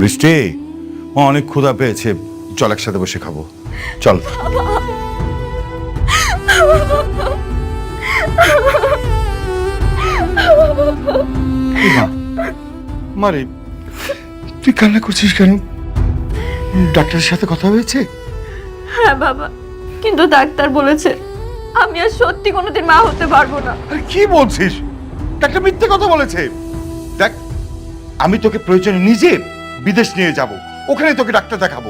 বৃষ্টি, ও অনেক ক্ষুধা পেয়েছে, চল একসাথে বসে খাবো, চল। মারে, তুই কান্না করছিস কেন? ডাক্তারের সাথে কথা হয়েছে? হ্যাঁ বাবা, কিন্তু ডাক্তার বলেছে আমি আর সত্যি কোনোদিন মা হতে পারবো না। আরে কি বলছিস? ডাক্তার মিথ্যে কথা বলেছে। দেখ, আমি তোকে প্রয়োজনে নিজে বিদেশ নিয়ে যাব, ওখানে তোকে ডাক্তার দেখাবো।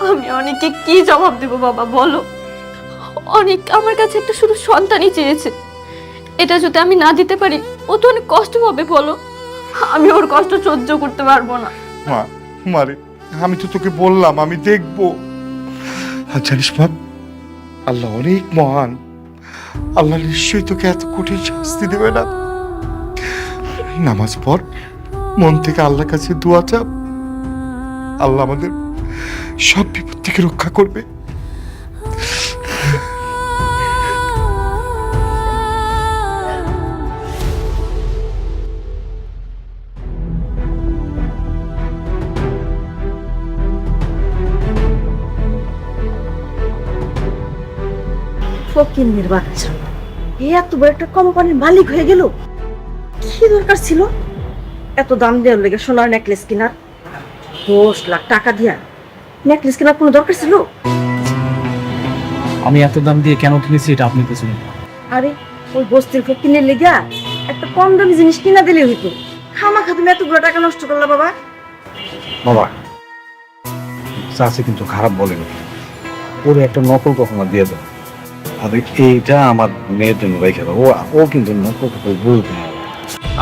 আমি অনেককে কি জবাব দেব বাবা বলো? অনেক আমার কাছে একটা শুধু সন্তানই চেয়েছে, এটা যদি আমি না দিতে পারি ও তো অনেক কষ্ট পাবে বলো। আমি ওর কষ্ট সহ্য করতে পারবো না। মা, মারে, আমি তো তোকে বললাম আমি দেখবো। আর জানিস মা, আল্লাহ অনেক মহান, আল্লাহ নিশ্চয়ই তোকে এত কঠিন শাস্তি দেবে না। নামাজ পড়, মন থেকে আল্লাহর কাছে দোয়া চাপ, আল্লাহ আমাদের সব বিপদ থেকে রক্ষা করবে। ফকিন্নির বাচ্চা, এত বড় একটা কোম্পানির মালিক হয়ে গেল। কি দরকার ছিল এত দাম দেওয়ার লেগে সোনার নেকলেস কেনার? 10 লাখ টাকা দিয়া নেকলেস কেনার কোনো দরকার ছিল? আমি এত দাম দিয়ে কেন কিনেছি এটা আপনি বুঝুন। আরে ওই বস্তির ফকিন্নির লেগা একটা কম দামি জিনিস কিনা দিলে হইতো। খামাখা তুমি এতগুলো টাকা নষ্ট করলা বাবা। বাবা, চাষি কিন্তু খারাপ বলেনি, ওরে একটা নকল কখনো দিয়ে দাও। আর এইটা আমার মেয়ের জন্য রেখে দাও, ও কিন্তু নকল করে বলবে না।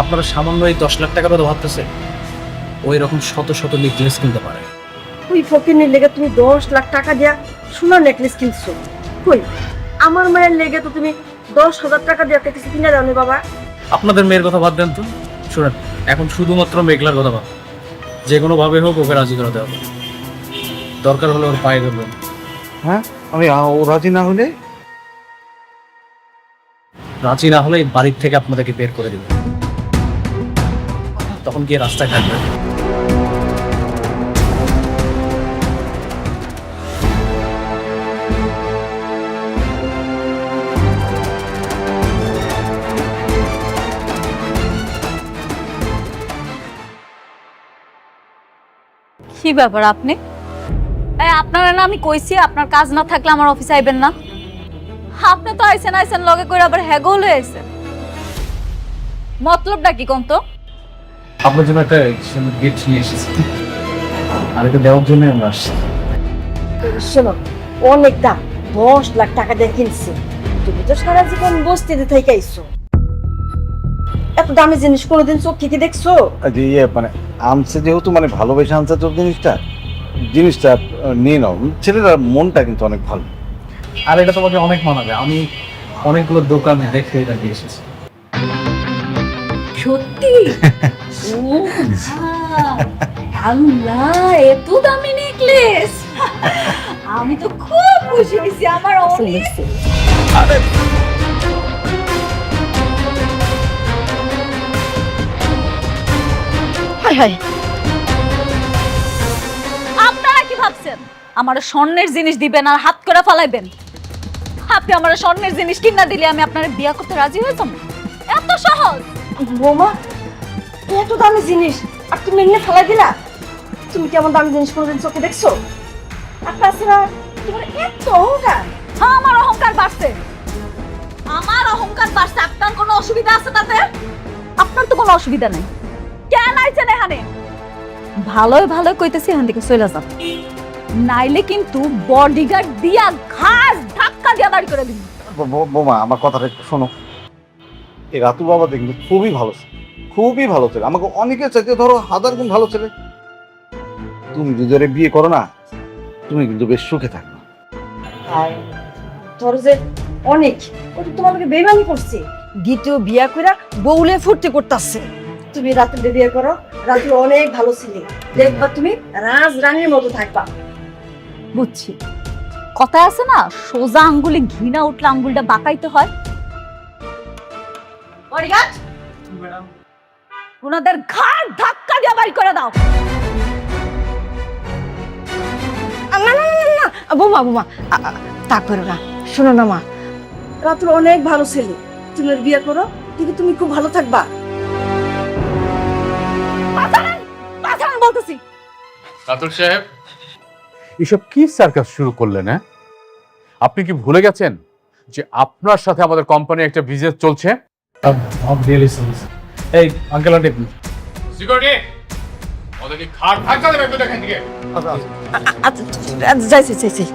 আপনারা সামান্য এই 10 লাখ টাকার কথা ভাবতেছে, ওই রকম শত শত নেকলেস কিনতে পারে। ওই ফকিন্নির লেগে তুমি 10 লাখ টাকা দিয়া সোনার নেকলেস কিনছো। কই আমার মায়ের লেগে তো তুমি 10,000 টাকা দিয়ে একটা কিছু কিনে দাও নি বাবা। আপনাদের মেয়ের কথা বাদ দেন তো, শুনেন, এখন শুধুমাত্র মেঘলার কথা ভাব। যে কোনো ভাবে হোক ওকে রাজি করাতে হবে, দরকার হলে ওর পায়ে ধরবেন। হ্যাঁ, আমি ও রাজি না হলে? রাজি না হলে এই বাড়ির থেকে আপনাদেরকে বের করে দেবে, তখন গিয়ে রাস্তায় থাকবে। কি ব্যাপার আপনি? আপনারা না আমি কইছি আপনার কাজ না থাকলে আমার অফিসে আইবেন না। আপনি তো আইছেন লগে করে আবার হ্যাগো লয়ে আইছেন, মতলবটা কি কোন তো? আপনার জন্য একটা গিফট নিয়ে এসেছি, আর এটা দেওয়ার জন্য আমরা আসছি। শোনো, অনেক দাম, 10 লাখ টাকা দিয়ে কিনছে। তুমি তো সারা জীবন বস্তিতে থেকে আইছো, এত দামি জিনিস কোনোদিন চোখ থেকে দেখছো? যে মানে আনছে যেহেতু, মানে ভালোবেসে আনছে তোর জিনিসটা নিয়ে নাও। ছেলেটার মনটা কিন্তু অনেক ভালো। আর এটা তোমাকে অনেক মানাবে, আমি অনেকগুলো দোকানে দেখে এটা দিয়ে এসেছি। সত্যি? ও আল্লাহ, এত দামি নেকলেস! আমি তো খুব খুশি হইছি, আমার অনেক। হায় হায়, আপনারা কি ভাবছেন আমার স্বর্ণের জিনিস দিবেন আর হাত করে ফালাইবেন? আপনি আমার স্বর্ণের জিনিস কিনা দিলে আমি আপনার বিয়ে করতে রাজি হয়েছি? এত সহজ? বৌমা, এত দামি জিনিস আর তুমি এমনি ফেলাই দিলা? তুমি কেমন দামি জিনিস কোনোদিন চোখে দেখছো? আর তাছাড়া তোমার এত অহংকার। আমার অহংকার বাড়ছে, আমার অহংকার বাড়ছে। আপনার কোনো অসুবিধা আছে তাতে? আপনার তো কোনো অসুবিধা নেই। কেন আইছেন এখানে? ভালোই ভালোই কইতেছি, এখান থেকে চলে যান, নাইলে কিন্তু বডিগার্ড দিয়া ঘাস ধাক্কা দিয়া বাড়ি করে দিন। বোমা, আমার কথাটা একটু শোনো। এই রাতুল বাবা কিন্তু খুবই ভালো ছেলে, খুবই ভালো ছেলে, আমাকে অনেকের চাইতে ধরো 1000 গুণ ভালো ছেলে। তুমি যদি ওরে বিয়ে করো না, তুমি কিন্তু বেশ সুখে থাকবে। আর ধরো যে অনেক, ও তো তোমাকে বেইমানি করছে, দ্বিতীয় বিয়া কইরা বউলে ফুর্তি করতেছে। তুমি রাতুল বিয়ে করো, রাতুল অনেক ভালো ছেলে, দেখবা তুমি রাজ রানীর মতো থাকবা। বুঝছি, কথা আছে না, সোজা আঙ্গুলে ঘৃণা উঠলে আঙ্গুলটা বাঁকাইতে হয়। বডিগার্ড, ম্যাডাম ওনাদের ঘাড় ধাক্কা দিয়ে বাড়ি করে দাও। না না না না বোমা বোমা তা করো না। শোনো না মা, রাতুল অনেক ভালো ছেলে, তুমি ওর বিয়ে করো, কিন্তু তুমি খুব ভালো থাকবা। পাঠান বলতেছি। রাতুল সাহেব, এসব কি সার্কাস শুরু করলেন? হ্যাঁ, আপনি কি ভুলে গেছেন যে আপনার সাথে আমাদের কোম্পানি একটা বিজনেস চলছে? Really sorry. এই আঙ্কেল আন্টি, সিকিউরিটি, ওদেরকে খাট ধাক্কা দেবে একটু দেখেন দিকে। আচ্ছা যাইছি যাইছি।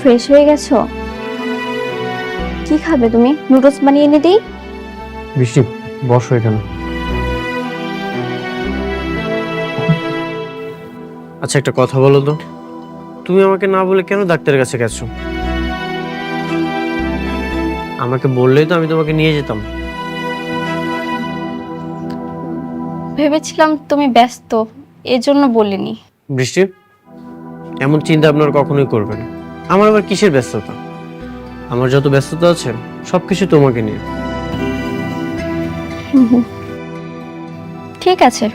ফ্রেশ হয়ে গেছো? কি খাবে তুমি? নুডলস বানিয়ে এনে দিই? বৃষ্টি বসো এখানে। আচ্ছা একটা কথা বলো তো, তুমি আমাকে না বলে কেন ডাক্তারের কাছে গেছো? আমাকে বললেই তো আমি তোমাকে নিয়ে যেতাম। ভেবেছিলাম তুমি ব্যস্ত, এজন্য বলিনি। বৃষ্টি, এমন চিন্তা আপনার কখনোই করবে না। আমার আবার কিসের ব্যস্ততা? আমার যত ব্যস্ততা আছে সবকিছু তোমাকে নিয়ে। ঠিক আছে,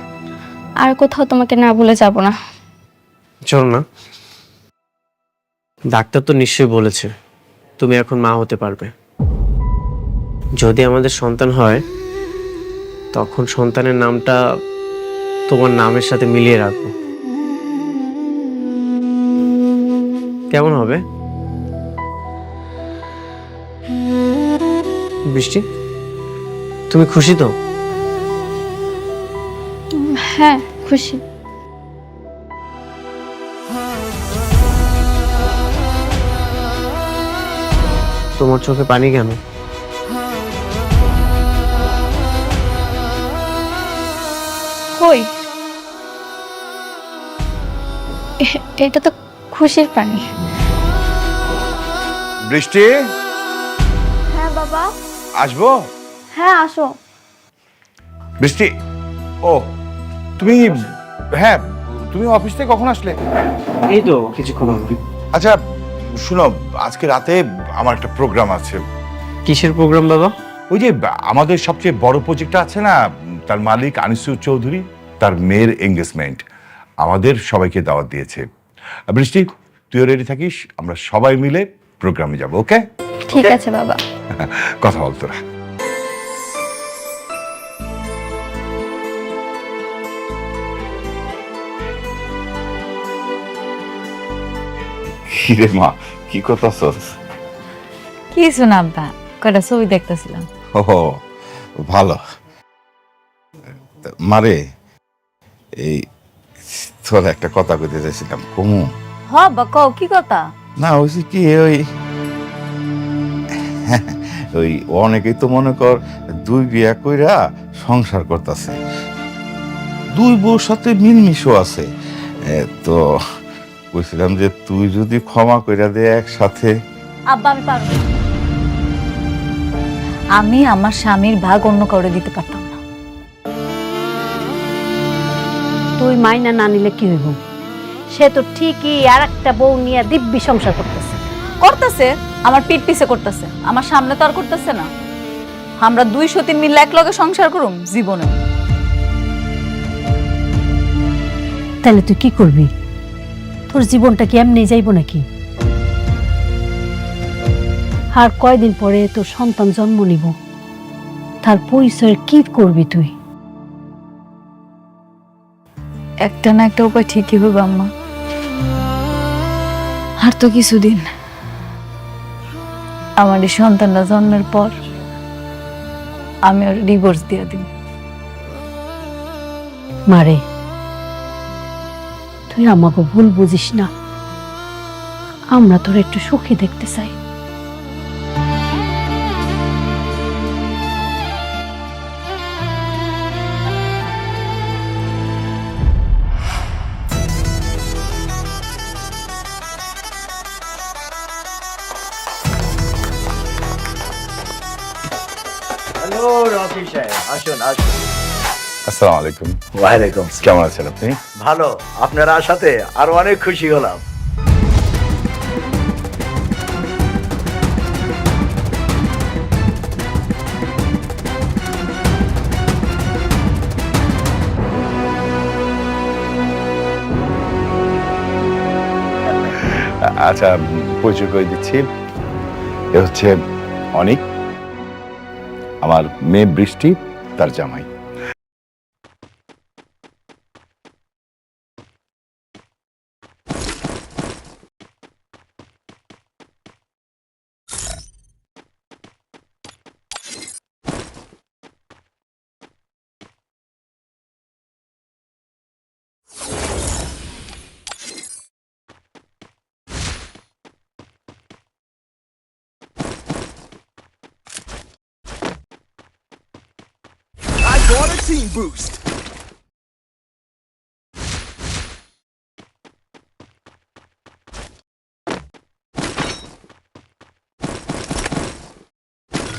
আর কোথাও তোমাকে না বলে যাব না। চলো না, ডাক্তার তো নিশ্চয়ই বলেছে তুমি এখন মা হতে পারবে। যদি আমাদের সন্তান হয় তখন সন্তানের নামটা তোমার নামের সাথে মিলিয়ে রাখবো। কেমন হবে বৃষ্টি? তুমি খুশি তো? হ্যাঁ খুশি। তোমার চোখে পানি কেন? কই, এটা তো খুশির পানি। বৃষ্টি, হ্যাঁ বাবা। আসবো? হ্যাঁ আসো। বৃষ্টি, ও তুমি, হ্যাঁ তুমি অফিস থেকে কখন আসলে? এই তো কিছুক্ষণ হবে। আচ্ছা শুনো, আজকে রাতে আমার একটা প্রোগ্রাম আছে। কিসের প্রোগ্রাম বাবা? ওই যে আমাদের সবচেয়ে বড় প্রজেক্টটা আছে না, তার মালিক আনিসুর চৌধুরী, তার মেয়ের এঙ্গেজমেন্ট, আমাদের সবাইকে দাওয়াত দিয়েছে। বৃষ্টি, তুইও রেডি থাকিস, আমরা সবাই মিলে প্রোগ্রামে যাব। ওকে? ঠিক আছে বাবা। কথা বল তোরা। কিরে মা, কি করতেছস? কিছু না আব্বা, কয়টা ছবি দেখতেছিলাম। ও ভালো। মারে, এই তোর একটা কথা কইতে চাইছিলাম, কমু? হ আব্বা কও, কি কথা? না হয়েছে কি, ওই অনেকেই তো মনে কর দুই বিয়া কইরা সংসার করতেছে, দুই বউর সাথে মিলমিশও আছে। তো কইছিলাম যে তুই যদি ক্ষমা কইরা দে একসাথে। আব্বা আমি পারবো না। আমি আমার স্বামীর ভাগ অন্য কাউরে দিতে পারতাম না। তুই মাইনা না নিলে কি হইব? সে তো ঠিকই আর একটা বউ নিয়ে দিব্যি সংসার করতেছে। করতেছে, আমার পিঠ পিছে করতেছে, আমার সামনে তো আর করতেছে না। আমরা 203 মিলে এক লগে সংসার করুম জীবনে। তাহলে তুই কি করবি? তোর জীবনটা কি এমনি যাইব নাকি? আর কয়দিন পরে তোর সন্তান জন্ম নিব, তার পরিচয় কি করবি তুই? একটা না একটা উপায় ঠিকই হবে আম্মা। আর তো কিছুদিন, আমার এই সন্তানটা জন্মের পর আমি ওর ডিভোর্স দিয়ে দিব। মারে, তুই আমাকে ভুল বুঝিস না, আমরা তোর একটু সুখী দেখতে চাই। হ্যালো রকি সাহেব, আসুন আসুন। আসসালামু আলাইকুম। ওয়ালাইকুম। কেমন আছেন আপনি? ভালো, আপনার আসাতে আরো অনেক খুশি হলাম। আচ্ছা, পরিচয় করে দিচ্ছি। এ হচ্ছে অনিক, আমার মেয়ে বৃষ্টি, তার জামাই।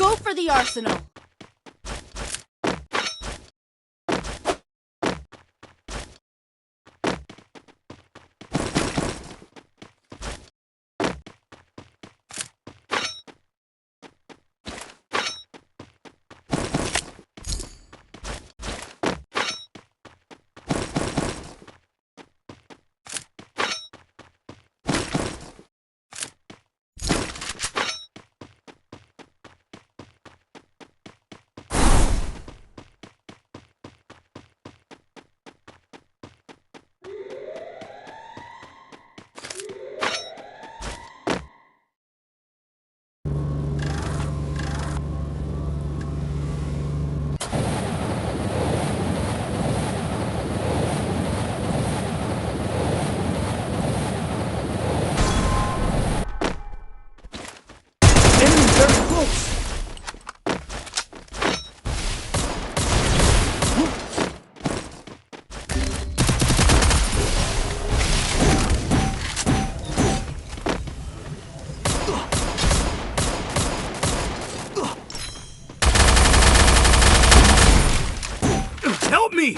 Go for the arsenal. Help me!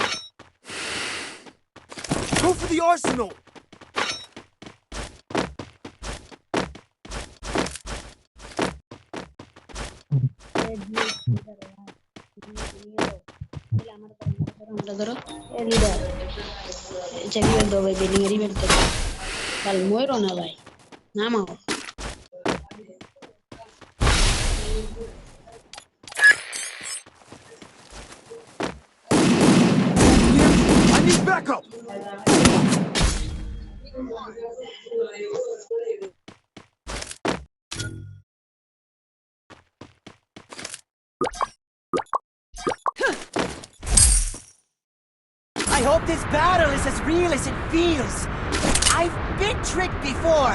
Go for the arsenal! I need backup! I hope this battle is as real as it feels. I've been tricked before.